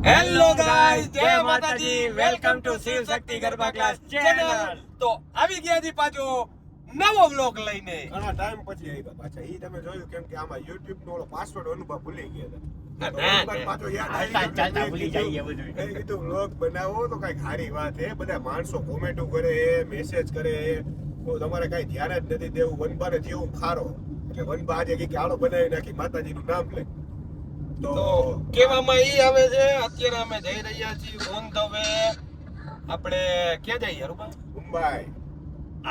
Hello guys, જય માતાજી, welcome to Shiv Shakti garba class channel. તો આવી ગયા જી પાછો નવો વ્લોગ લઈને. ઘણા ટાઈમ પછી આવ્યા પાછા. ઈ તમે જોયું કેમ કે આમાં YouTube નો ઓલો પાસવર્ડ અનુભવ ભૂલી ગયા હતા. પાછો યાદ ચાલતા ભૂલી જઈએ બધું. એ કીધું વ્લોગ બનાવો તો કઈ સારી વાત છે. બધા માણસો કોમેન્ટો કરે, મેસેજ કરે, તો તમારે કઈ ધ્યાન જ નથી દેવું. વનબાને જેવું ખારો એટલે વનબા આજે કે હાલો બનાવી નાખી માતાજીનું નામ લે. તો કેવામાં ઈ આવે છે, અત્યારે અમે જઈ રહ્યા છીએ ઓન ધ વે. આપણે ક્યાં જઈએ રૂપા? Mumbai.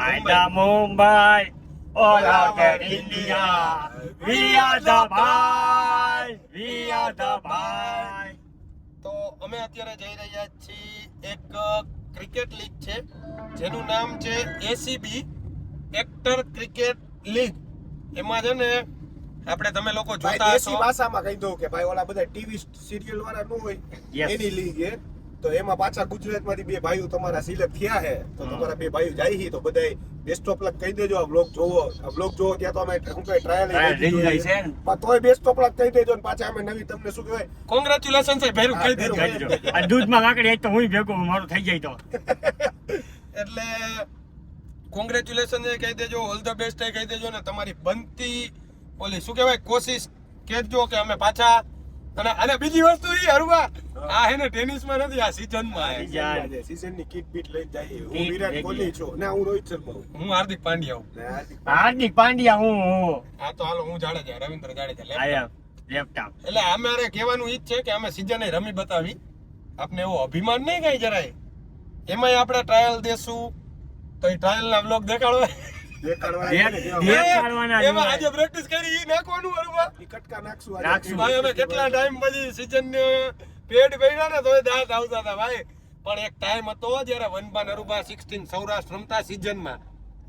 આઈડા Mumbai, all out India, we are the boys, we are the boys. તો અમે અત્યારે જઈ રહ્યા છીએ એક ક્રિકેટ લીગ છે જેનું નામ છે ACB, એક્ટર ક્રિકેટ લીગ. એમાં છે ને આપણે તમે લોકો જોતા દેશી હશો. ભાષામાં કહી દઉં કે ભાઈ ઓલા બધા ટીવી સિરિયલ વાળા નો હોય એની લીગ છે. તો એમાં પાછા ગુજરાતમાંથી બે ભાઈઓ તમારા સિલેક્ટ થયા છે. તો તમારા બે ભાઈઓ જાય છે તો બધાય બેસ્ટ ઓફ લક કહી દેજો. આ બ્લોગ જોવો ત્યાં તો અમે શું કહે ટ્રાયલ રહી જાય છે ને. પણ તોય બેસ્ટ ઓફ લક કહી દેજો ને પાછા અમે નવી તમને શું કહેવાય કોંગ્રેચ્યુલેશન છે ભેરું કહી દેજો. આ દૂધમાં કાકડી તો હું ભેગો મારું થઈ જાય તો એટલે કોંગ્રેચ્યુલેશન કહી દેજો, ઓલ ધ બેસ્ટ કહી દેજો ને તમારી બનતી ઓલી શું કહેવાય કોશિશ કહેજો કે અમે પાછા. અને બીજી વસ્તુ ઈ હરવા આ હે ને ટેનિસમાં નથી, આ સીઝનમાં સીઝનની કિટ બીટ લઈ જાય. હું વિરાટ કોહલી છું ને હું રોહિત શર્મા છું હું હાર્દિક પાંડ્યા હું. ને હાર્દિક પાંડ્યા હું આ તો હાલો હું જાડેજા, રવિન્દ્ર જાડેજા. આયા લેપટોપ એટલે અમારે કહેવાનું ઈ જ છે કે અમે સીઝન રમી બતાવી. આપને એવો અભિમાન નહીં કઈ જરાય. એમાંય આપણે ટ્રાયલ દેશું તો એ ટ્રાયલના વ્લોગ દેખાડો. દેખાડવાના એમાં આજે પ્રેક્ટિસ કરી ઈ નાખવાનું હરવા. ઈ કટકા નાખશું ભાઈ અમે કેટલા ટાઈમ પછી સીઝન પેડ પડ્યા ને તોય દાંત આવતા હતા ભાઈ. પણ એક ટાઈમ હતો જ્યારે વનબા નરુબા 16 સૌરાષ્ટ્ર રમતા સીઝનમાં.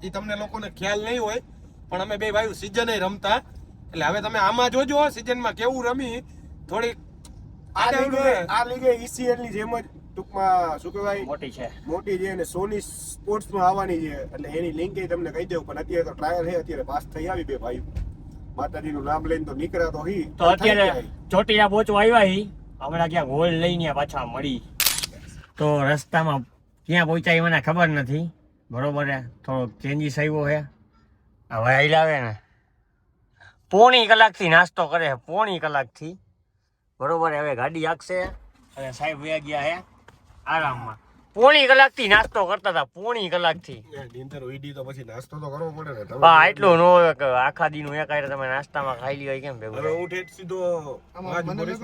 એ તમને લોકોને ખ્યાલ નહીં હોય પણ અમે બે ભાઈઓ સીઝન રમતા. એટલે હવે તમે આમાં જોજો સીઝનમાં કેવું રમી થોડીક આ લીગે ECL ની જેમ જ ટૂંકમાં શું કહેવાય મોટી છે અને સોની સ્પોર્ટ્સમાં આવવાની છે. એટલે એની લિંક તમને કહી દઉં પણ અત્યારે તો ટ્રાયલ છે. અત્યારે પાસ થઈ આવી બે ભાઈ માતાજીનું નામ લઈને તો નીકળ્યા તો હી તો અત્યારે ચોટીલા પહોંચવા આવ્યા હી. હમણાં ક્યાં હોલ લઈને પાછા મળી તો રસ્તામાં ક્યાં પહોંચ્યા મને ખબર નથી. બરોબર છે, થોડોક ચેન્જીસ આવ્યો છે. હવે આવે ને પોણી કલાકથી નાસ્તો કરે છે, પોણી કલાકથી. બરોબર, હવે ગાડી આગશે અને સાહેબ વયા ગયા હે આરામમાં. પોણી કલાકથી નાસ્તો કરતા હતા, પોણી કલાકથી. નીંદર ઉડી તો પછી નાસ્તો તો કરવો પડે ને. હા, એટલું નો હોય કે આખા દીનું એક આયરે તમે નાસ્તામાં ખાઈ લ્યો કેમ ભેગું. હવે હું ઠેઠ સીધો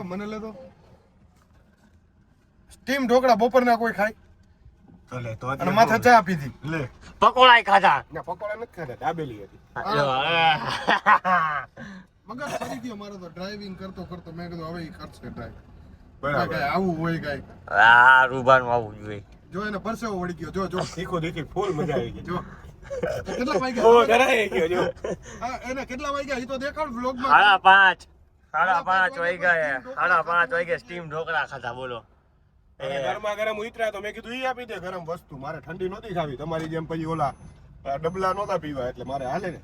મને લેતો સ્ટીમ ઢોકળા બપોરના કોઈ ખાય ભલે તો અને માથે ચા પીધી લે. પકોડા ખાધા ના પકોડા નથી ખાધા, દાબેલી હતી. મગજ ફરી ગયો મારો તો ડ્રાઇવિંગ કરતો કરતો. મેં કીધું હવે ઈ કરશે ડ્રાઈવ. બરાબર કઈ આવું હોય કઈ આ રૂબાનું આવું જોઈએ. જો એને પરસેવો વળી ગયો. જો જો શીખો દેખી ફૂલ મજા આવી ગઈ. જો કેટલા વાગ્યા ઓ ડરાઈ ગયો જો. હા એને કેટલા વાગ્યા ઈ તો દેખાડ વ્લોગમાં. 5:30 વાગ્યા. 5:30 વાગ્યા સ્ટીમ ઢોકળા ખાધા. બોલો ગરમા ગરમ ઉતર્યા તો મેં કીધું ઈ આપી દે ગરમ વસ્તુ. મારે ઠંડી નહોતી ખાવી તમારી જેમ. પછી ઓલા ડબલા નહોતા પીવા એટલે મારે હાલે ને.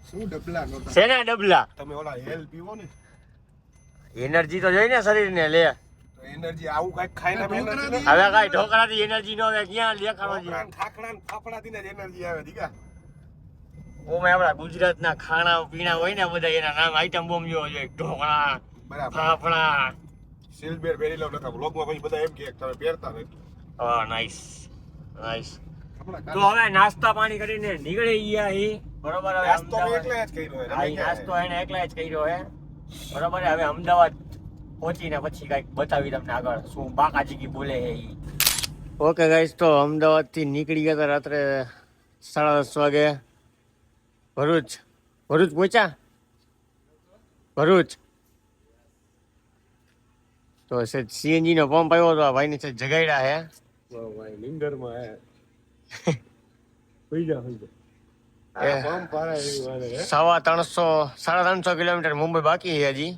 શું ડબલા નહોતા? શેના ડબલા? તમે ઓલા હેલ પીવો ને એનર્જી તો જોઈ ને શરીરને લે. તો એનર્જી આવું કઈક ખાઈને એનર્જી હવે કઈ ઢોકળાથી એનર્જી નો આવે ક્યાં દેખાડો છે? ખાખડા ને ફાફડાથી જ એનર્જી આવે દીકા. ઓમે આપણા ગુજરાતના ખાણા પીણા હોય ને બધા એના નામ આઈટમ બોમ્બ જોવો જોઈએ. ઢોકળા, બરાબર. ફાફડા. સિલ્બર પહેરી લઉં નતા વ્લોગમાં પછી બધા એમ કે તમે પહેરતા નથી. હા, નાઈસ નાઈસ. તો હવે નાસ્તા પાણી કરીને નીકળી ગયા હી. બરોબર, હવે નાસ્તો મેં એકલા જ કર્યો હોય. હા, નાસ્તો એને એકલા જ કર્યો હે. બરોબર, હવે અમદાવાદ પહોંચીને પછી કઈક બતાવી તમને આગળ શું બાકાજીકી બોલે છે ઈ. ઓકે ગાઈસ, તો અમદાવાદ થી નીકળી ગયા હતા રાત્રે 10:30 વાગે. ભરૂચ પહોંચ્યા. ભરૂચ તો સીએનજી નો પંપ આવ્યો હતો. આ ભાઈને છે જગાડ્યા હે. ભાઈ નિંદરમાં હે. હોઈ જા. આ પંપ પારા એવી વાત હે. 350 કિલોમીટર મુંબઈ બાકી છે હજી.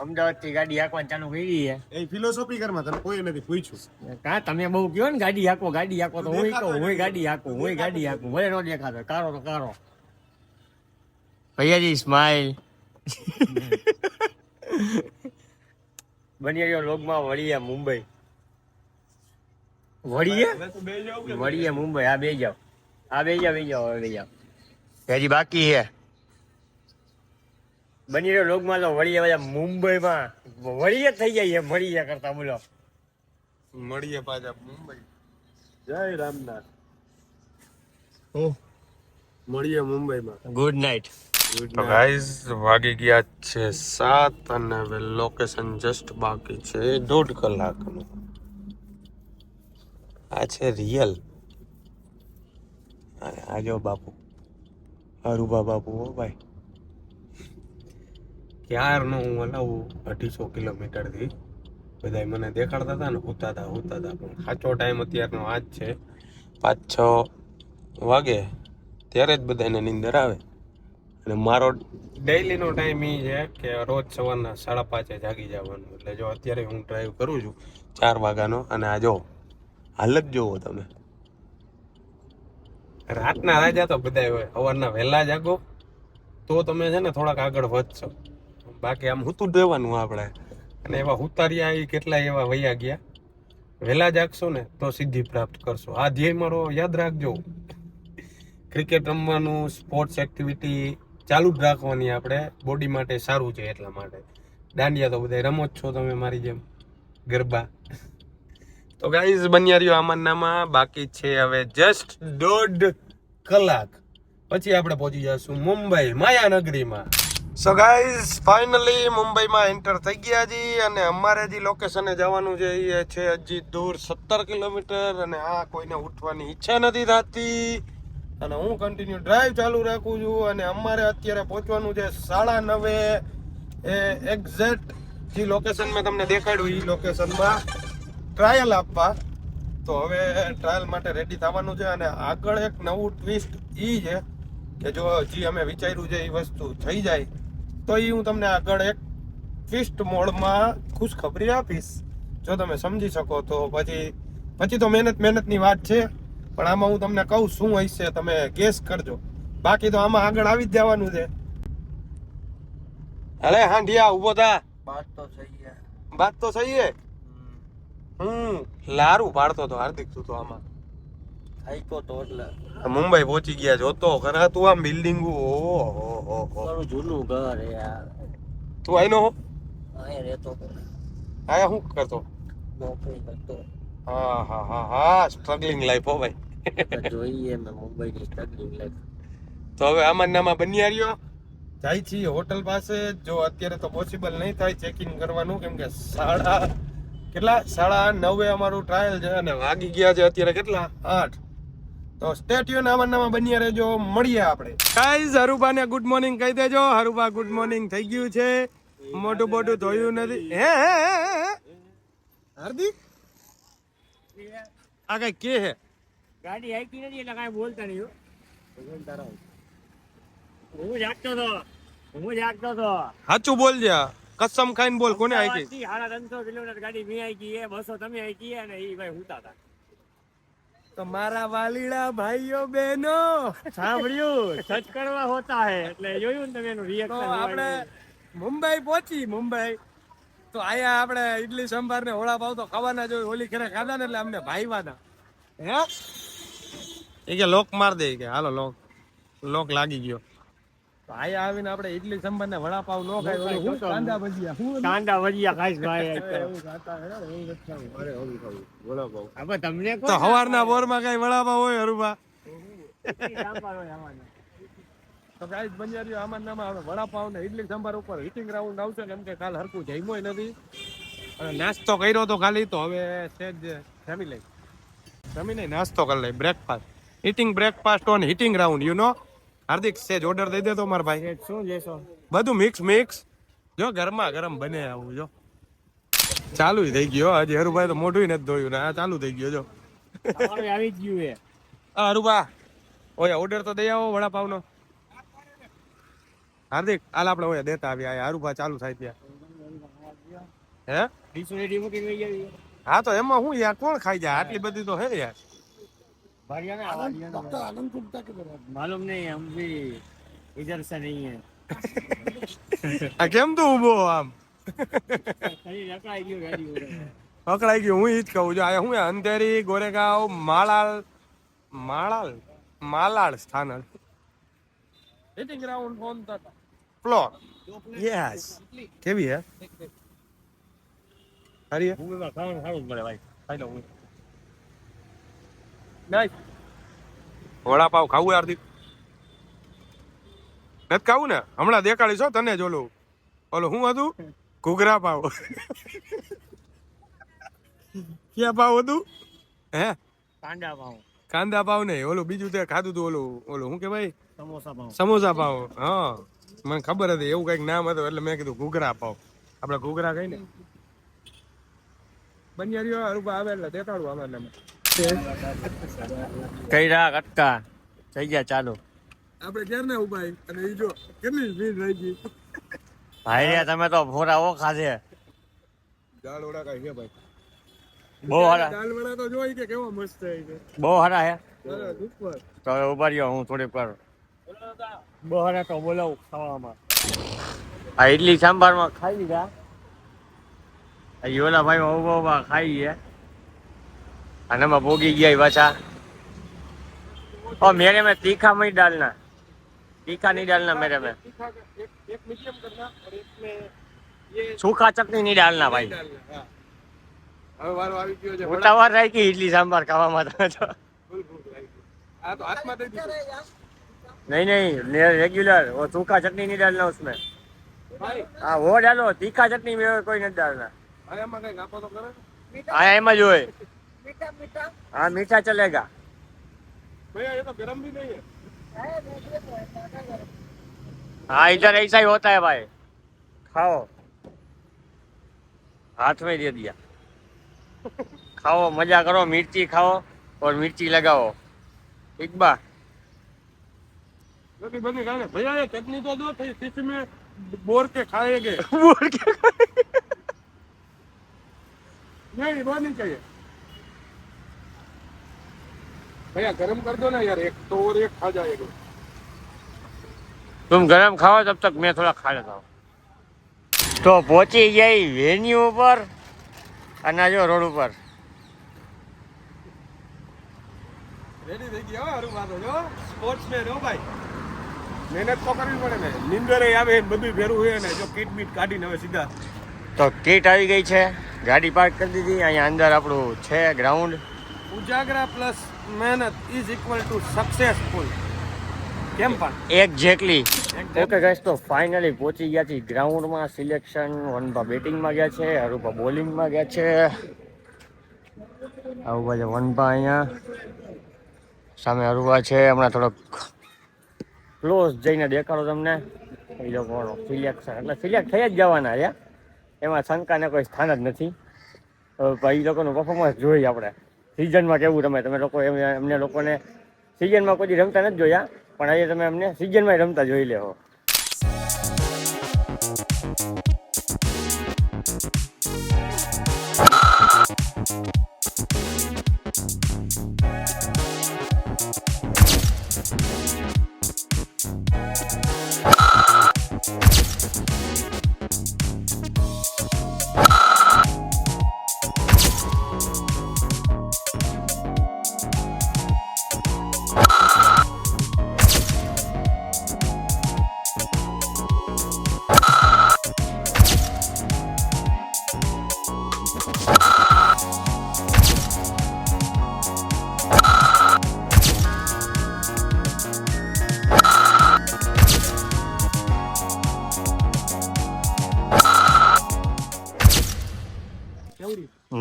અમદાવાદ થી ગાડી હાંકવાનું ચાલુ કરી છે. એ ફિલોસોફી કરમાં તને કોઈ નથી પૂછ્યું. કા તમે બહુ કહો ને ગાડી હાંકો તો હું ગાડી હાંકું ભલે નો દેખાતો. કારો તો કારો. ભૈયાજી સ્માઈલ. બની રહ્યો લોગમાં વળીએ મુંબઈ. વળીએ હવે તો બે જાવ કે વળીએ મુંબઈ. આ બે જાવ, આ બે જાવ, બે જાવ, હવે બે જાવ. હજી બાકી છે. બની રહ્યો લોગમાં તો વળીએ બધા મુંબઈમાં વળીએ થઈ જાય એમ મળીએ કરતા. બોલો મળીએ પાછા મુંબઈ. જય રામનાથ. મળીએ મુંબઈમાં. Good night. તો ગાઈઝ વાગી ગયા છે 7 અને હવે લોકેશન જસ્ટ બાકી છે 1.5 કલાકનું. આ છે રિયલ. આજો બાપુ, અરુબા બાપુ. હો ભાઈ, ક્યારનો હું હલાવું 250 કિલોમીટરથી. બધા મને દેખાડતા હતા ને હોતા હતા પણ સાચો ટાઈમ અત્યારનો આ જ છે. 5-6 વાગે ત્યારે જ બધાને નીંદર આવે. અને મારો ડેઈલીનો ટાઈમ એ છે કે રોજ સવારના 5:30 જાગી જવાનું. એટલે જો અત્યારે હું ડ્રાઈવ કરું છું 4 વાગ્યાનો. અને આ જો હાલત જોવો તમે. રાતના રાજા તો બધા હોય. સવારના વહેલા જાગો તો તમે છે ને થોડાક આગળ વધશો. બાકી આમ હુતું દેવાનું આપણે. અને એવા હુતારિયા એ કેટલાય એવા વૈયા ગયા. વહેલા જાગશો ને તો સિદ્ધિ પ્રાપ્ત કરશો. આ ધ્યેય મારો યાદ રાખજો. ક્રિકેટ રમવાનું, સ્પોર્ટ્સ એક્ટિવિટી ચાલુ જ રાખવાની આપણે. બોડી માટે સારું છે એટલા માટે. દાંડિયા તો બધા રમો જ છો તમે મારી જેમ, ગરબા. તો ગાઈઝ બન્યા રહ્યો આમનામાં. બાકી છે હવે જસ્ટ 1.5 કલાક પછી આપણે પહોંચી જઈશું મુંબઈ માયાનગરીમાં. સો ગાઈઝ ફાઇનલી મુંબઈમાં એન્ટર થઈ ગયા જી. અને અમારે જે લોકેશને જવાનું છે એ છે હજી દૂર 17 કિલોમીટર. અને આ કોઈને ઉઠવાની ઈચ્છા નથી થતી. અને હું કન્ટિન્યુ ડ્રાઈવ ચાલુ રાખું છું. અને અમારે અત્યારે પહોંચવાનું છે 9:30 એ એક્ઝેક્ટ જે લોકેશન મેં તમને દેખાડ્યું એ લોકેશનમાં ટ્રાયલ આપવા. તો હવે ટ્રાયલ માટે રેડી થવાનું છે. અને આગળ એક નવું ટ્વિસ્ટ એ છે કે જો હજી અમે વિચાર્યું છે એ વસ્તુ થઈ જાય તો એ હું તમને આગળ એક ટ્વિસ્ટ મોડમાં ખુશખબરી આપીશ. જો તમે સમજી શકો તો પછી તો મહેનતની વાત છે. પણ આમાં હું તમને કહું શું હશે તમે ગેસ કરજો. બાકી તો આમાં આગળ આવી જ જવાનું છે. અરે હાંડિયા ઉભો થા. વાત તો સહી હે. લારું પાડતો તો હાર્દિક તું તો આમાં આઈકો તો એટલે મુંબઈ પહોંચી ગયા. જોતો ખરા તું આમ બિલ્ડિંગ. ઓહો મારું જૂનું ઘર યાર. તું આઈનો હો? અહીંયા રહેતો આયા શું કરતો? નોકરી કરતો. હા સ્ટ્રગલિંગ લાઈફ હો ભાઈ. જોઈએ મેં મુંબઈની સ્ટ્રગલિંગ લાઈફ. તો હવે આમાં બન્યા રહ્યો. જાય છીએ હોટલ પાસે. જો અત્યારે તો પોસિબલ નહીં થાય ચેક ઇન કરવાનું, કેમ કે 9:30 અમારું ટ્રાયલ છે. અને વાગી ગયા છે અત્યારે કેટલા 8. તો સ્ટે ટ્યુન આમાં બન્યા રહેજો. મળીએ આપણે. ગાઈઝ હરુબાને ગુડ મોર્નિંગ કહી દેજો. હરુબા ગુડ મોર્નિંગ થઈ ગયું છે. મોટું બોટું ધોયું નથી. હે હાર્દિક આ કઈ કે હે? ગાડી આઈકી નથી એટલે કાંઈ બોલતા નહીં. હું જાગતો હતો. સાચું બોલજે. કસમ ખાઈને બોલ. કોને આઈ ગઈ? 350 કિલોમીટર ગાડી મેં આઈ ગઈ, 200 તમે આઈ ગઈ અને એ ભાઈ હુતા હતા. તો મારા વાલીડા ભાઈઓ બહેનો સાંભળ્યું સચ કરવા હોતા હે એટલે જોયું ને તમે એનું તો રિએક્શન. આપણે મુંબઈ પહોંચી. મુંબઈ તો આયા આપણે ઇડલી સંભાર ને વડાપાવ તો ખાવાના જ હોય. ઓલી ઘરે ખાધા ને એટલે અમને ભાઈવાના હે એ કે લોક માર દે કે હાલો લોક લાગી ગયો. તો આયા આવીને આપણે ઇડલી સંભાર ને વડાપાવ નો ખાય. હું કાંદા ભજીયા ખાઈશ ભાઈ. હવે તમને તો હવારના બોરમાં કઈ વડાપાવ હોય હરુભા? તો ગાઈસ બન્યા રહ્યો આમાં હવે વડાપાવ ને ઇડલી સંભાર ઉપર હીટિંગ રાઉન્ડ આવશે. કેમ કે કાલ હરકું જમ્યો નથી અને નાસ્તો કર્યો તો ખાલી. તો હવે સેજ જમી નાસ્તો કરી લઈ. Breakfast, eating breakfast on heating round you know. Hardik સેજ ઓર્ડર દઈ દે તો મારા ભાઈ. શું લેશો? બધું મિક્સ જો ગરમા ગરમ બને. આવું જો ચાલુ થઈ ગયો. હજી હરુભાઈ તો મોઢું નથી ધોયું ને આ ચાલુ થઈ ગયો. જો આવી જ ગયું હે. હરુભા ઓય ઓર્ડર તો દઈ આવો વડાપાવ નો. હાર્દિક હાલ આપણે ઓય દેતા આવ્યા. હરુભા ચાલુ થાય ત્યાં હે ડિસોનેટી મૂકી લઈ આવી. હા તો એમાં હું યાર કોણ ખાઈ જાય આટલી બધી તો હે યાર. मालूम नहीं हम भी इधर से नहीं है. આ કેમ તું ઊભો આમ? પકડાઈ ગયું. હું ઈ જ કહું છું. આ શું અંધેરી, ગોરેગાંવ, માલાડ સ્થાનક ફ્લોર. યસ. કેવી હે? સારી હે? વડાપાવ ખાવું યારથી? નથી ખાવું ને? હમણાં દેખાડીશ હો તને જ ઓલું શું હતું? ઘૂઘરા પાવ. ક્યાં પાવ હતું? હે? કાંદા પાવ નહીં, ઓલું બીજું તે ખાધું હતું, ઓલું શું કહેવાય? સમોસા પાવ. હા, મને ખબર હતી એવું કઈક નામ હતું એટલે મેં કીધું ઘૂઘરા પાવ. આપણે ઘૂઘરા કઈ ને બનિયારીઓ રૂપા આવે એટલે દેખાડું અમારે. કઈરા કટકા થઈ ગયા ચાલુ. આપણે ક્યારે ના ઉભા અને ઈ જો કેટલી ભીડ રહી ગઈ. ભાઈ રે તમે તો ફોરા ઓ ખાધે. દાળ વડા કાઈ છે ભાઈ? બહુ હારા. દાળ વડા તો જોઈ કે કેવો મસ્ત છે. બહુ હારા હે. સરસ ઉપર. તો હવે ઉભા રહ્યો હું થોડીક વાર. બહુ હારા તો બોલાવું ખાવામાં. આ ઇડલી સાંભારમાં ખાઈ લીધા. આ યોલા ભાઈ ઉભા ખાઈ ગયા. અને એમાં ભોગી ગયા પાછા. और मेरे में तीखा नहीं डालना, तीखा नहीं डालना मेरे में, एक मीडियम करना और एक में ये सूखा चटनी नहीं डालना भाई. डालना. हाँ હવે વારો આવી ગયો છે. ઉતાવળ રહી ગઈ ઇડલી સાંભાર ખાવામાં તો. ફૂલ ભૂખ લાગી ગઈ. આ તો હાથમાં દઈ દીધું. नहीं रेगुलर वो सूखा चटनी नहीं डालना उसमें. ભાઈ हाँ वो डालो, तीखा चटनी में कोई नहीं डालना. ભાઈ આમાં કઈ આપો તો કરે. हाँ एम जो है. हाँ मीठा चलेगा. भैया ये तो गरम भी नहीं है. हाँ इधर ऐसा ही होता है भाई. खाओ, हाथ में दे दिया. खाओ, मजा करो, मिर्ची खाओ और मिर्ची लगाओ. एक बार नहीं बनी खाने भैया ये चटनी तो दो फिर किसी में बोर के खाएंगे. बोल के नहीं वो नहीं चाहिए भैया, गरम कर दो ना यार, एक तो और एक खा जाएगा. तुम गरम खाओ तब तक मैं थोड़ा खा लेता हूँ. तो पहुंची गई वेन्यू पर અને જો રોડ ઉપર રેડી થઈ ગયા હો. હારું વાતો જો સ્પોર્ટ્સમેન હો ભાઈ. મહેનત તો કરવી પડે ને. નિંદરે આવે બધું ભેરું હોય ને. જો કીટ બીટ કાઢીને હવે સીધા તો કીટ આવી ગઈ છે. ગાડી પાર્ક કરી દીધી. અહીંયા અંદર આપણું છે ગ્રાઉન્ડ. ઉજાગરા પ્લસ મહેનત ઇઝ ઇક્વલ ટુ સક્સેસફુલ. કેમ પણ એક્ઝેક્ટલી. ઓકે ગાઈસ, તો ફાઇનલી પહોંચી ગયા છીએ ગ્રાઉન્ડમાં. સિલેક્શન વનભા બેટિંગમાં ગયા છે, અરુભા બોલિંગમાં ગયા છે. આવું બાજુ વનભા અહીંયા સામે અરુભા છે. હમણાં થોડોક ક્લોઝ જઈને દેખાડો તમને. એ લોકોનો સિલેક્શન એટલે સિલેક્ટ થઈ જ જવાના છે. એમાં શંકાને કોઈ સ્થાન જ નથી. એ લોકોનું પરફોર્મન્સ જોઈએ આપણે. સિઝનમાં કેવું રમે તમે લોકો. એમને લોકોને સિઝનમાં કોઈ રમતા નથી જોયા, પણ આજે તમે અમને સિઝનમાં રમતા જોઈ લેવો.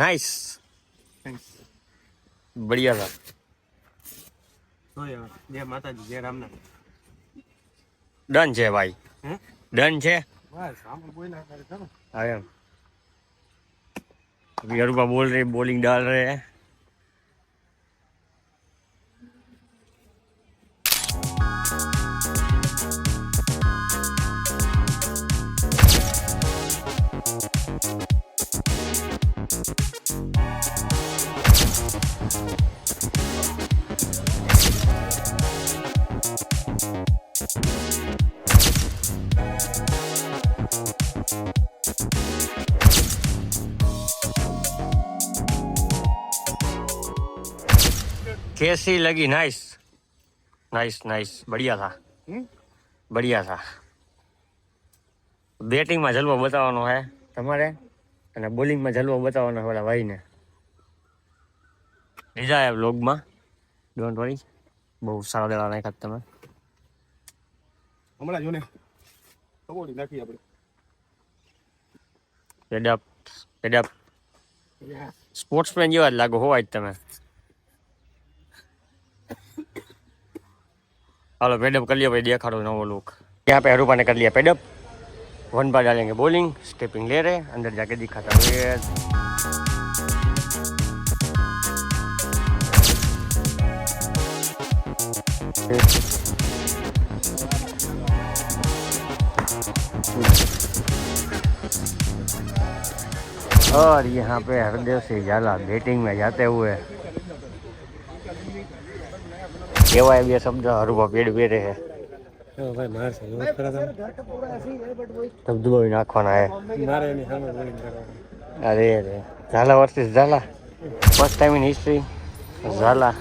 નાઇસ, બઢિયા હતા. જય માતાજી, જય રામના. ડન છે ભાઈ, ડન છે. બસ આપણે કોઈ ના કરે ચલો. હા એમ. अभी अरुबा बोल रहे, बॉलिंग डाल रहे हैं. कैसी लगी? नाइस नाइस नाइस, बढ़िया था, बढ़िया था. બેટિંગમાં જલવો બતાવવાનો છે તમારે અને બોલિંગમાં જલવો બતાવવાનો છે ઓલા ભાઈને. લીધા એ વ્લોગમાં, ડોન્ટ વરી. બહુ સારા દેવા નાખ્યા તમે. હમણાં જો ને કબોડી નાખી આપણે. પેડઅપ પેડઅપ સ્પોર્ટ્સમેન જેવા જ લાગો હોવા જ તમે. હાલો પેડઅપ કરી લિયો ભાઈ, દેખાડો नवो लुक. यहाँ पे अरूपा ने कर लिया पेडअप. 1 बार डालेंगे बॉलिंग, स्टेपिंग ले रहे, अंदर जाके दिखाता हुए. और यहाँ पे हरदेव सिंह झाला बैटिंग में जाते हुए केवाय બે શબ્દ હરુભા પેડ પેરે હે. ભાઈ માર છે નોટ કરા તબ દુબઈ નાખવાના હે. મારે એની સામે બોલિંગ કરવાનું. અરે અરે, Jhala versus Jhala, first time in history. Jhala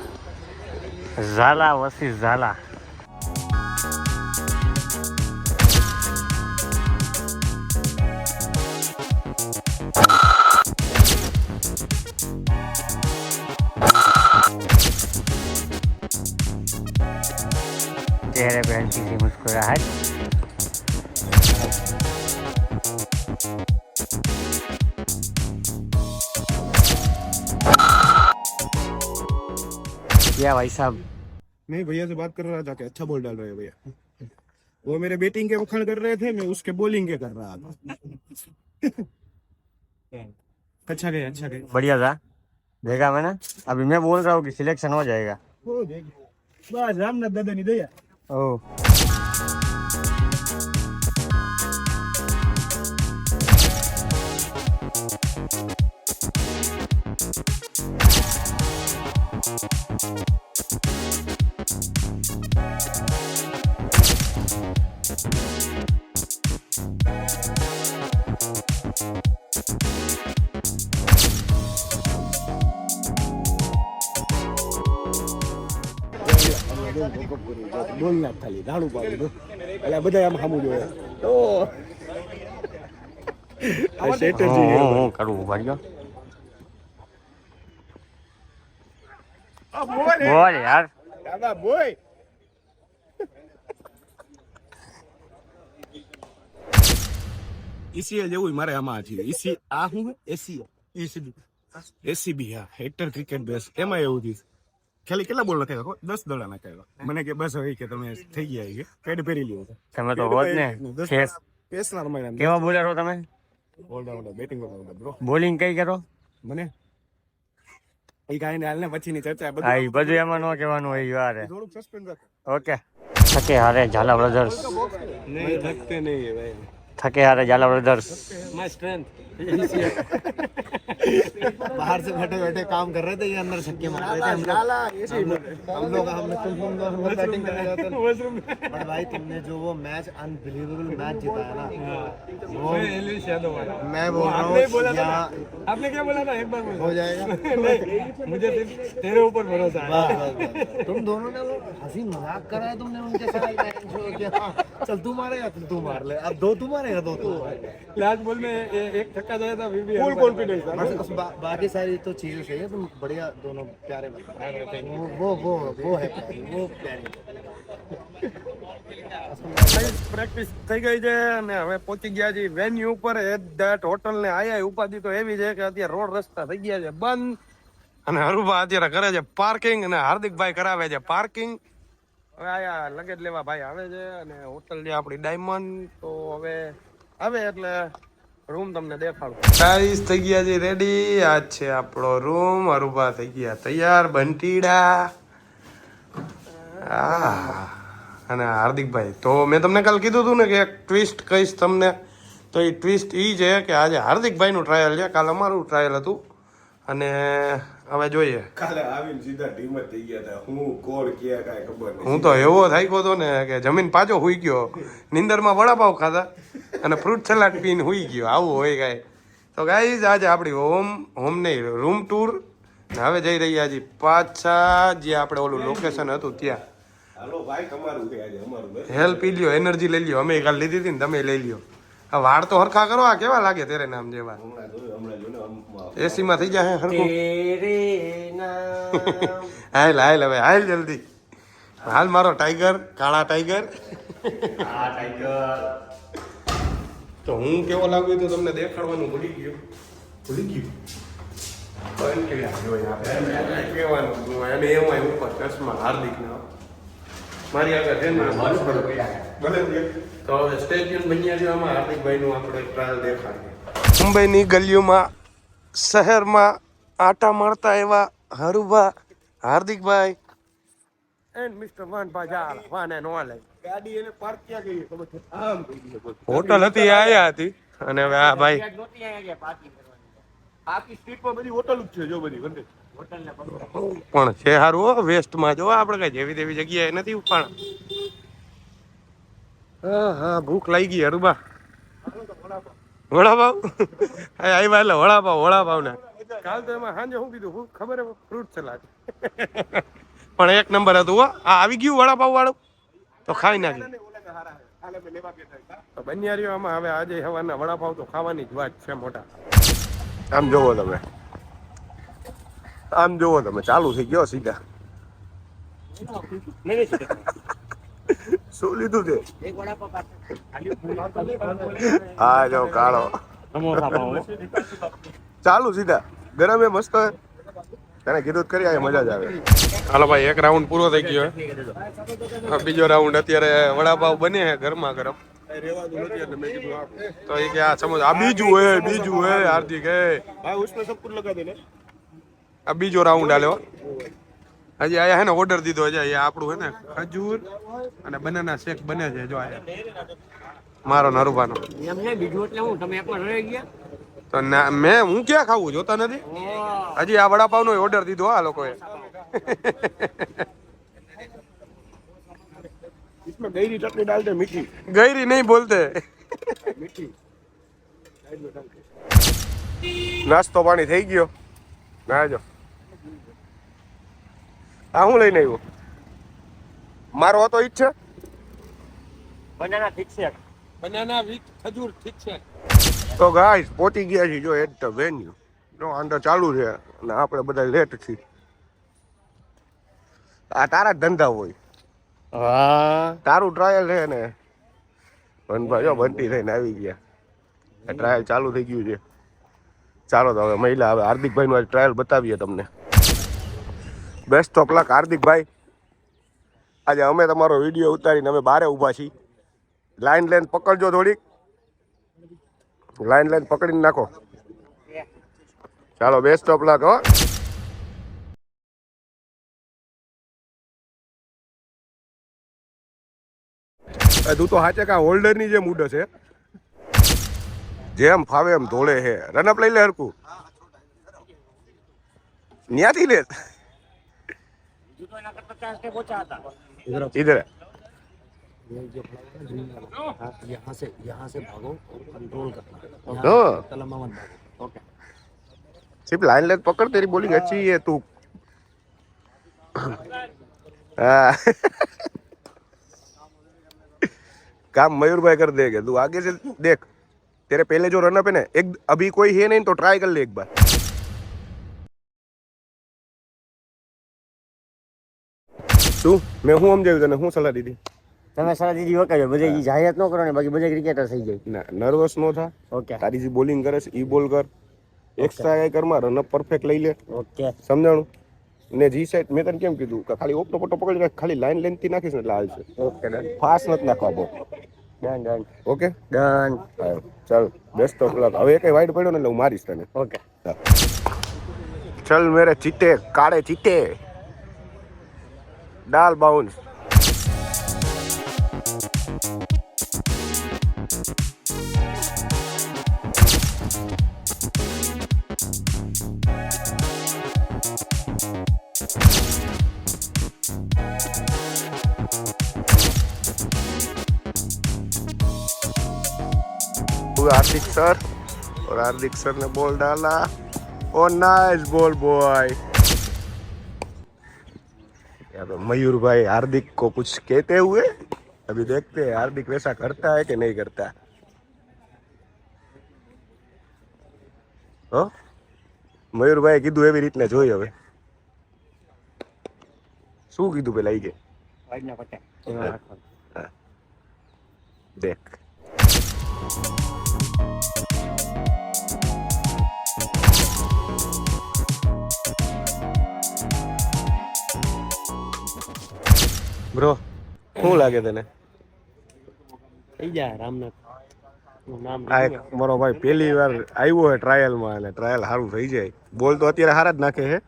Jhala versus Jhala. चेहरे पे हल्की सी मुस्कुराहट. क्या भाई साहब? मैं भैया से बात कर रहा था कि अच्छा बॉल डाल रहे हैं भैया. वो मेरे बैटिंग के वखाण कर रहे थे, मैं उसके बॉलिंग के कर रहा था. अच्छा गया, अच्छा गया. बढ़िया था, देखा मैंने. अभी मैं बोल रहा हूँ कि सिलेक्शन हो जाएगा. हो जाएगा. बस रामनाथ दादा ની દયા. ओह બોલ ના ખાલી ધાડું પાડું દો એટલે બધા આમ સામું જોવે. ઓ આ સ્ટ્રેટેજી હું કરું ભાઈઓ. આ બોલ બોલ યાર. દાદા બોય. ઈસીએલ જેવું મારે આમાં છે. ઈસી આ હું એસી એસીબી હા હેક્ટર ક્રિકેટ બેસ એમાં એવું થયું. ખાલી કેટલા બોલ લખાયો? 10 દડા નાખ્યા. મને કે બસ હવે કે તમે થઈ ગયા કે પેડ પહેરી લ્યો. તમે તો હોત ને ફેસ પેસ ના રમાય. કેવા બોલર હો તમે? Allrounder batting allrounder bro. Bowling કઈ કરો? મને એ કાંઈ હાલને પછીની ચર્ચા હા એ બધું એમાં ન કહેવાનું હોય યાર. થોડુંક સસ્પેન્સ રાખ. ઓકે. થકે હારે ઝાલા બ્રધર્સ. નહીં થકતે નહીં ભાઈ. थके हारे झाला ब्रदर्स. My strength. बाहर से बैठे बैठे काम कर रहे थे, ये अंदर छक्के मार रहे थे. हम लोग हमने फुल बैटिंग करने जाते हैं. बट भाई तुमने जो वो मैच अनबिलीवेबल मैच जिताया ना, वो मैं बोल रहा हूँ यहाँ आपने क्या बोला था? एक बार बोलो. हो जाएगा. नहीं, मुझे सिर्फ तेरे ऊपर भरोसा है. तुम दोनों ने वो हंसी मजाक कराया तुमने उनके साथ. चल तू मारेगा तो तू मार ले, अब 2 तू मारेगा 2 तू. लास्ट बॉल में एक छक्का जाया था, फिर भी ફૂલ કોન્ફિડન્સ था. बस बाकी सारी तो चीजें सही है. तुम बढ़िया दोनों प्यारे बन. वो है प्यारी, वो प्यारी. પ્રેક્ટિસ થઈ ગઈ છે અને હવે પહોંચી ગયા છે વેન્યુ ઉપર. એટ ધેટ હોટલ ને આયા ઉપાધિ તો એવી છે કે અત્યારે રોડ રસ્તા થઈ ગયા છે બંધ અને હરુભા અત્યારે કરે છે પાર્કિંગ અને હાર્દિકભાઈ કરાવે છે પાર્કિંગ. હવે આયા લગેજ લેવા ભાઈ આવે છે અને હોટલ છે આપણી ડાયમંડ. તો હવે આવે એટલે રૂમ તમને દેખાડું. ગાઈસ થઈ ગયા છે રેડી. આ છે આપણો રૂમ. હરુભા થઈ ગયા તૈયાર બંટીડા. અને હાર્દિકભાઈ તો મેં તમને કાલ કીધું હતું ને કે એક ટ્વિસ્ટ કહીશ તમને. તો એ ટ્વિસ્ટ એ છે કે આજે હાર્દિકભાઈનું ટ્રાયલ છે, કાલ અમારું ટ્રાયલ હતું. અને હવે જોઈએ. કાલે આવીને સીધા ટીમ જ થઈ ગયા હતા. હું કોણ ક્યાં કાંઈ ખબર નહીં. હું તો એવો થાક્યો હતો ને કે જમીન પાછો હુઈ ગયો. નીંદરમાં વડાપાવ ખાધા અને ફ્રૂટ સલાડ પીને હુઈ ગયો. આવું હોય કાંઈ. તો ગાઈઝ આજે આપણી હોમ નહીં રૂમ ટૂર હવે જઈ રહ્યા છીએ પાછા જે આપણે ઓલું લોકેશન હતું ત્યાં. હાલો ભાઈ તમારું છે આજે અમારું નથી. હેલ્પ પી લ્યો, એનર્જી લઈ લ્યો. અમે કાલ લીધી હતી ને, તમે લઈ લ્યો. આ વાળ તો હરખા કરો. આ કેવા લાગે તેરે નામ જેવા? હમણાં જોયું ને એસી માં થઈ જાય હરખું. તેરે નામ હાલ હાલ હવે હાલ જલ્દી હાલ મારો ટાઈગર, કાળા ટાઈગર. આ ટાઈગર તો હું કેવો લાગુ તો તમને દેખાડવાનું ભૂલી ગયું. બંધ કર્યા જોઈ આપણે. કહેવાનું અને એમાં ઉપર ચશ્મા હાર્દિકના મારી આગળ છે ને ભલે તો હવે સ્ટેચ્યુ બન્યા છે. આમાં હાર્દિકભાઈનું આપણે ટ્રાયલ દેખાડીએ. મુંબઈની ગલીઓમાં શહેરમાં આટા મારતા એવા હરુભા હાર્દિકભાઈ એન્ડ મિસ્ટર વન બાજાર વન એન્ડ ઓલ. ગાડી એને પાર્ક ક્યાં કરી ખબર છે? આમ થઈ ગઈ છે. હોટલ હતી આયા હતી અને હવે આ ભાઈ નહોતી અહીંયા ગયા પાર્કિંગ કરવાની. આખી સ્ટ્રીટમાં બધી હોટલ જ છે જો બધી બંને. હોટલને પકડો. પણ છે સારું હો. વેસ્ટમાં જો આપણે કઈ જેવી તેવી જગ્યાએ નથી ઉપાણ. હા ભૂખ લાગી ગઈ હરુબા. વડાપાવ આવ્યા એટલે વડાપાવ ને કાલ તો એમાં સાંજે શું કીધું હું ખબર હે ફ્રૂટ સલાડ પણ એક નંબર હતું હો. આ આવી ગયું વડાપાવ વાળું તો ખાઈ નાખ્યું. તો બન્યારીઓમાં હવે આજે સવારના વડાપાવ તો ખાવાની જ વાત છે મોટા. આમ જોવો તમે, આમ જોવો તમે, ચાલુ થઈ ગયો સીધા. શું લીધું છે? એક વડાપાવ પાછળ. હા જો કાળો સમોસા પાવ. ચાલુ સીધા ગરમ એ મસ્ત. તને કીધું કરી આ મજા જ આવે. હાલો ભાઈ એક રાઉન્ડ પૂરો થઈ ગયો. બીજો રાઉન્ડ અત્યારે વડાપાવ બને છે ગરમા ગરમ. તો એ કે આ સમોસા આ બીજું હે હાર્દિક હે ભાઈ उसमें सब कुछ लगा देना. આ બીજો રાઉન્ડ આલ્યો. હજી આયા હે ને ઓર્ડર દીધો હજી અહીંયા આપણું હે ને ખજૂર અને બનાના શેક બને છે જો આયા મારો નરુભાનો. એમને બીજું એટલે હું તમે એકવાર રહી ગયા તો ના મેં હું ક્યાં ખાવું જોતા નથી. હજી આ વડાપાવનો ઓર્ડર દીધો આ લોકોએ. इसमें गहरी चटनी डाल दे मीठी. ગઈરી નહીં બોલતે. નાસ્તો પાણી થઈ ગયો. ના જો આ હું લઈને આવ્યો. મારો હતો ઈ જ છે બનાના ઠીક છે. બનાના વિથ ખજૂર ઠીક છે. તો ગાઈસ પહોંચી ગયા છીએ જો એટ ધ વેન્યુ. જો આંધો ચાલુ છે અને આપણે બધા લેટ છીએ. આ તારા જ ધંધા હોય. હા તારું ટ્રાયલ છે ને વનભાઈ જો બંટી થઈને આવી ગયા. ટ્રાયલ ચાલુ થઈ ગયું છે. ચાલો તો હવે મહિલા હવે હાર્દિકભાઈનું આજ ટ્રાયલ બતાવીએ તમને. બેસ્ટ ઓફ લક હાર્દિકભાઈ. આજે અમે તમારો વિડીયો ઉતારીને અમે બારે ઊભા છીએ. લાઈન લેન્થ પકડજો થોડીક. લાઈન લેન્થ પકડીને નાખો. ચાલો બેસ્ટ ઓફ લક હો. તું તો હાચે કા હોલ્ડરની જેમ ઉડે છે. જેમ ફાવે એમ ધોળે છે. રનઅપ લઈ લે હરકું. ન્યાથી લે इधर सिर्फ लाइन लेट पकड़. तेरी बॉलिंग अच्छी है तू. काम मयूर भाई कर देगा. तू आगे से देख. तेरे पहले जो रनअप है ना एक अभी कोई है नहीं तो ट्राई कर ले एक बार. શું મેં હું સમજાવ્યું તને? હું સલાહ દીધી? તમે સારા દીદી વકાજો બધે ઈ જાહેરાત ન કરો ને બાકી બધા ક્રિકેટર થઈ જાય. ના નર્વસ નો થા. ઓકે તારી જે બોલિંગ કરે છે ઈ બોલ કર. એક્સ્ટ્રા કઈ કરમાં રનઅપ પરફેક્ટ લઈ લે. ઓકે સમજાણું? ને જી સાઈડ મેં તને કેમ કીધું કે ખાલી ઓપનો પટ્ટો પકડી રાખ. ખાલી લાઈન લેન્થ થી નાખીશ ને એટલે હાલશે. ઓકે ડન ફાસ્ટ નથી નાખવા બહુ. ડન ઓકે ડન ચાલ બેસ્ટ ઓફ લક. હવે કઈ વાઈડ પડ્યો ને એટલે હું મારીશ તને. ઓકે ચલ મેરે ચીતે કાળે ચીતે डाल बाउंस. हार्दिक सर और हार्दिक सर ने बॉल डाला. ओ नाइस बॉल बॉय. यहाँ पे मयूर भाई हार्दिक को कुछ कहते हुए, अभी देखते हैं हार्दिक वैसा करता है कि नहीं करता। हो મયુર ભાઈ કીધું એવી રીતના જોઈ હવે શું કીધું પેલા ઈ કે વાઈડના પટ્ટા એમાં રાખવાનું. દેખ બ્રો શું લાગે તને થઈ જાય રામનાથ નામ આ એક મારો ભાઈ પહેલી વાર આવ્યો છે ટ્રાયલમાં અને ટ્રાયલ સારું થઈ જાય. બોલ તો અત્યારે સારા જ નાખે છે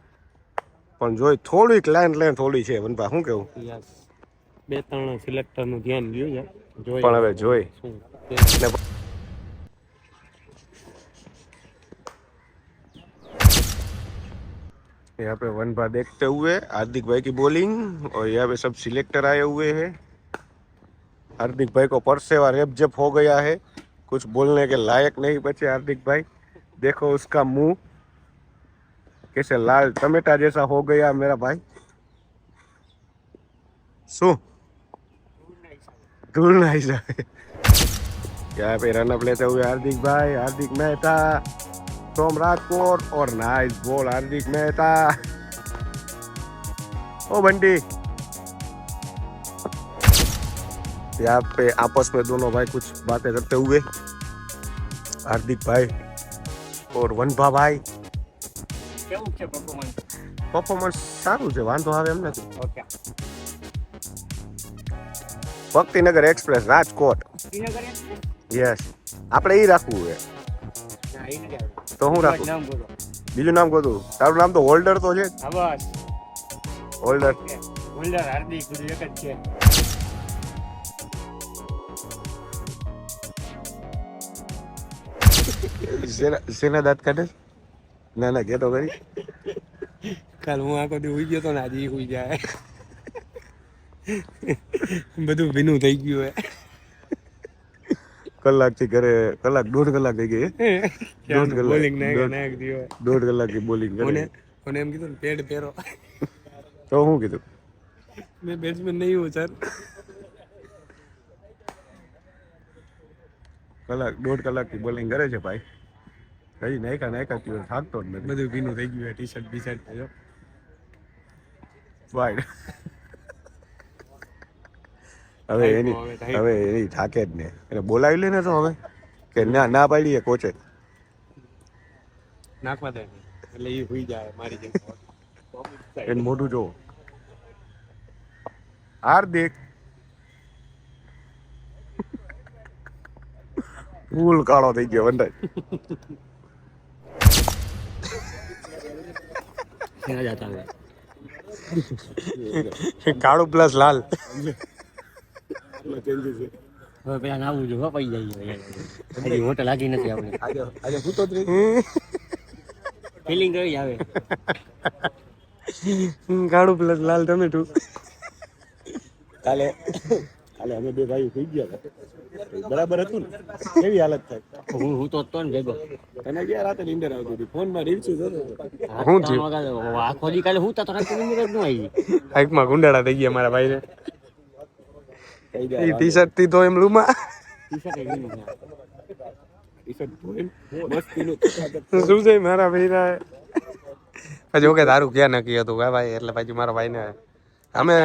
પણ જોઈ થોડીક લાઈન થોડી છે વનપા શું કેવું બે ત્રણ સિલેક્ટર નું ધ્યાન ગયું છે પણ હવે જોઈ यहाँ पे वन भा देखते हुए हार्दिक भाई की बॉलिंग और यहाँ पे सब सिलेक्टर आए हुए हैं. हार्दिक भाई को परसेवा रेपजेप हो गया है, कुछ बोलने के लायक नहीं बचे हार्दिक भाई. देखो उसका मुंह कैसे लाल टमेटा जैसा हो गया मेरा भाई. શું धूल नहीं जाए. यहाँ पे रनअप लेते हुए हार्दिक भाई, हार्दिक मेहता फ्रॉम राजकोट और नाइस बॉल हार्दिक मेहता. ओ बंटी यहाँ पे आपस में दोनों भाई कुछ बातें करते हुए हार्दिक भाई और वनभा भाई. કેવું છે પરફોર્મન્સ? પરફોર્મન્સ સારું છે, વાંધો આવે એમ નથી. Okay Bhaktinagar express Rajkot. Srinagar express yes આપણે ઈ રાખવું છે ના ઈ નથી આવ્યું. તો હું રાખું? નામ બોલો. બીજું નામ કીધું તારું નામ તો હોલ્ડર તો છે. હા બસ હોલ્ડર હોલ્ડર હાર્દિક બધું એક જ છે. સેના દાંત કાઢે? ના ના કેતો કરી. કાલ હું આખો દી ઉઈ ગયો તો ને આજે ઈ ઉઈ જાય. બધું ભીનું થઈ ગયું હે. કલાક થી ઘરે કલાક દોઢ કલાક થઈ ગઈ. દોઢ કલાક બોલિંગ નાખ દીધો. દોઢ કલાક થી બોલિંગ કરે. મને એમ કીધું પેડ પહેરો. તો શું કીધું? મેં બેટ્સમેન નહીં હું સર. કલાક દોઢ કલાક થી બોલિંગ કરે છે ભાઈ. કઈ નાયકા થાકતો જ નથી. બધું ભીનું થઈ ગયું હે. ટી શર્ટ બી શર્ટ જો વાઈડ. હવે એની થાકે જ ને એને બોલાવી લે ને તો હવે કે ના પાડીએ કોચે નાખવા દે એટલે એ હુઈ જાય મારી જેમ. એનું મોઢું જો. હાર્દિક ફૂલ કાળો થઈ ગયો વંડાઈ. ક્યાં જતા હવે? કાળું પ્લસ લાલ. હવે પેલા નાવું જો પડી જાય હજી હોટલ લાગી નથી આપણે. આજે હું તો ફિલિંગ કઈ આવે? કાળું પ્લસ લાલ ટમેટું. કાલે અમે બે ભાઈ થઈ ગયા હતા, બરાબર હતું ને? કેવી હાલત થાય? હું તો ને ભેગો તને ક્યાં રાતે નીંદર આવતી હતી? ફોનમાં રીલ્સ જોતો હતો. હું થયું આખો દી કાલે હું તો રાતે નીંદર જ ન આવી. આંખમાં ગુંડાળા થઈ ગયા મારા ભાઈને. કઈ એ જાય ટી શર્ટ થી તો એમ રૂમમાં શું છે મારા ભાઈ. પછી ઓકે તારું ક્યાં નક્કી હતું ભાઈ, એટલે પછી મારા ભાઈને અમે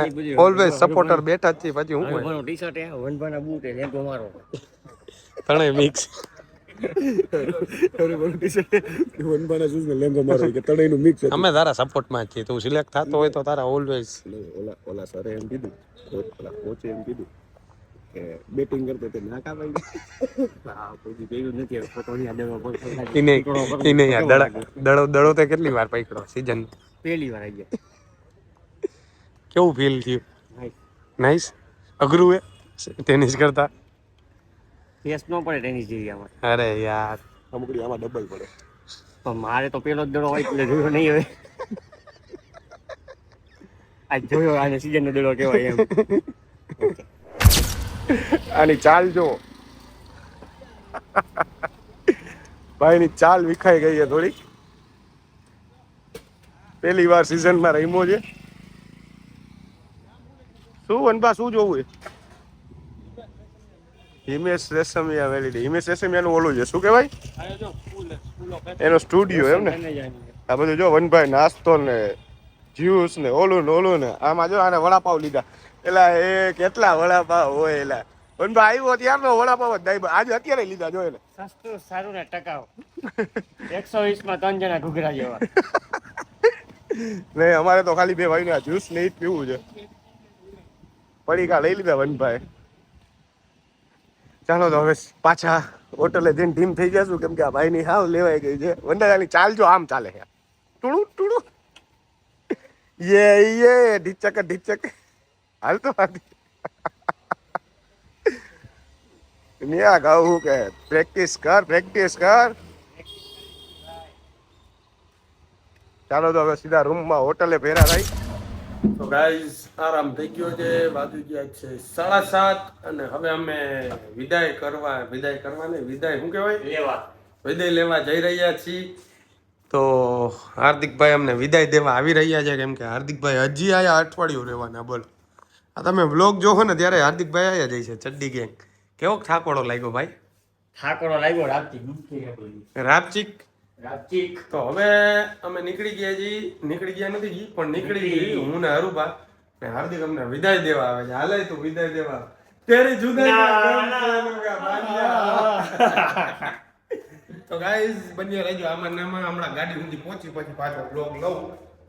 ઓલવેઝ સપોર્ટર બેઠા જ છીએ. પછી હું વનભાનો ટી શર્ટ વનભાના બૂટ લેંગો મારો ત્રણેય મિક્સ. અમે તારા સપોર્ટમાં જ છીએ. તું સિલેક્ટ થતો હોય તો તારા ઓલવેઝ. ઓલા સરે એમ કીધું, ઓલા કોચે એમ કીધું કે બેટિંગ કરતો તે નાકા પાડી. કોઈ ભેગું નથી હવે ફોટો ની એને યાર દડો તે કેટલી વાર પકડો સીઝન? પહેલી વાર આવી ગયા. કેવું ફીલ થયું? નાઈસ. અઘરું હે ટેનિસ કરતા? ફેસ ન પડે ટેનિસ જેવી આમાં. અરે યાર અમુકડી આમાં ડબલ પડે. પણ મારે તો પેલો જ દડો હોય એટલે જોયો નહીં હવે. આજ જોયો આને સીઝન નો દડો કેવાય એમ. આની ચાલ જો ભાઈની ચાલ વિખાઈ ગઈ છે થોડી. પહેલી વાર સિઝનમાં રમ્યો છે શું વનભા શું જોવું હિમેશ રેશમિયા વેલીડી હિમેશ રેશમિયાનું ઓલું છે શું કહેવાય એનો સ્ટુડિયો એમ ને આ બધું જો વનભાઈ નાસ્તો ને જ્યુસ ને ઓલું ને આમાં જો આને વડાપાવ લીધા એલા એ કેટલા વડાપાવ હોય એલા વનભાઈ આવ્યો ત્યારનો વડાપાવ જ દાઈ આજે અત્યારે લીધા જો એને સસ્તું સારું ને ટકાઉ 120 માં 3 જણા ઘૂઘરા જેવા નહીં અમારે તો ખાલી બે ભાઈને આ જ્યુસ ને ઈ જ પીવું છે પડીકા લઈ લીધા વનભાઈ ચાલો તો હવે પાછા હોટલે જઈને ટીમ થઈ જશું કેમ કે આ ભાઈની હાવ લેવાઈ ગઈ છે વંડાની ચાલજો આમ ચાલે છે ટુડું યે ઢીચક હાલ તો ન્યા ગાવું કે પ્રેક્ટિસ કર ચાલો તો હવે સીધા રૂમમાં હોટલે ભેરા થઈ તો ગાઈઝ આરામ થઈ ગયો છે વાગી ગયા છે 7:30 અને હવે અમે વિદાય શું કહેવાય વિદાય લેવા જઈ રહ્યા છીએ તો હાર્દિકભાઈ અમને વિદાય દેવા આવી રહ્યા છે કેમ કે હાર્દિકભાઈ હજી આયા અઠવાડિયું રહેવાના બોલો આ તમે વ્લોગ જોવો ને ત્યારે હાર્દિકભાઈ આયા જાય છે ચડ્ડી ગેંગ કેવો ઠાકોડો લાગ્યો ભાઈ ઠાકોરો લાગ્યો રાપચીક તો હવે અમે નીકળી ગયા નથી પણ નીકળી ગઈ હું ને હરુભા ને હાર્દિક અમને વિદાય દેવા આવે છે હાલે તું વિદાય દેવા તેરી જુદાઈ તો ગાઈઝ બન્યા રહેજો આમાં નામાં હમણાં ગાડી સુધી પહોંચી પછી પાછો બ્લોગ લઉં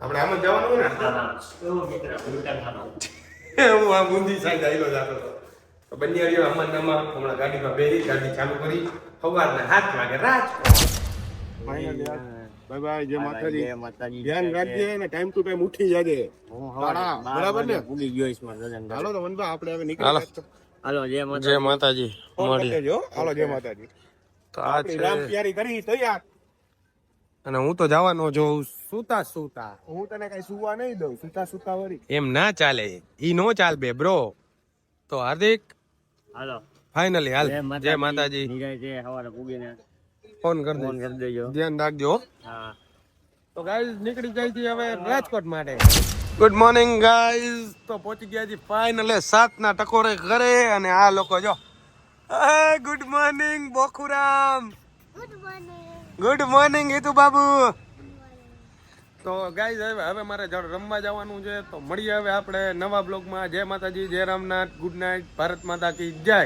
આપણે આમ જ જવાનું ને હું આ ગુંદી સાઈડ આવેલો જતો તો બન્યા રહ્યો આમાં નામાં હમણાં ગાડીમાં બેસી ગાડી ચાલુ કરી સવારના 7 વાગે રાજકોટ બાય બાય જય માતાજી ધ્યાન રાખજે ને ટાઈમ ટુ ટાઈમ ઉઠી જાજે બરાબર ને ભૂલી ગયો હાલો તો વનભા આપણે હવે નીકળી હાલો જય માતાજી હાલો જય માતાજી તો આ છે રામ પ્યારી કરી તૈયાર અને હું તો જવાનો છું સુતા હું તને કઈ સુવા નહીં દઉં સુતા વળી એમ ના ચાલે ઈ નો ચાલ બે બ્રો તો હાર્દિક હાલો ફાઇનલી હાલ જય માતાજી નિરાય સવારે પૂગીને ફોન કરી દેજો ધ્યાન રાખજો હા તો ગાઈઝ નીકળી જાય છે હવે રાજકોટ માટે ગુડ મોર્નિંગ ગાઈઝ તો પહોંચી ગયા છે ફાઇનલી 7 ના ટકોરે ઘરે અને આ લોકો જો good morning Bokhuram good morning Hitu બાબુ તો ગાઈઝ હવે મારે રમવા જવાનું છે તો મળીએ હવે આપણે નવા બ્લોગમાં જય માતાજી જય રામનાથ ગુડ નાઇટ ભારત માતા કી જય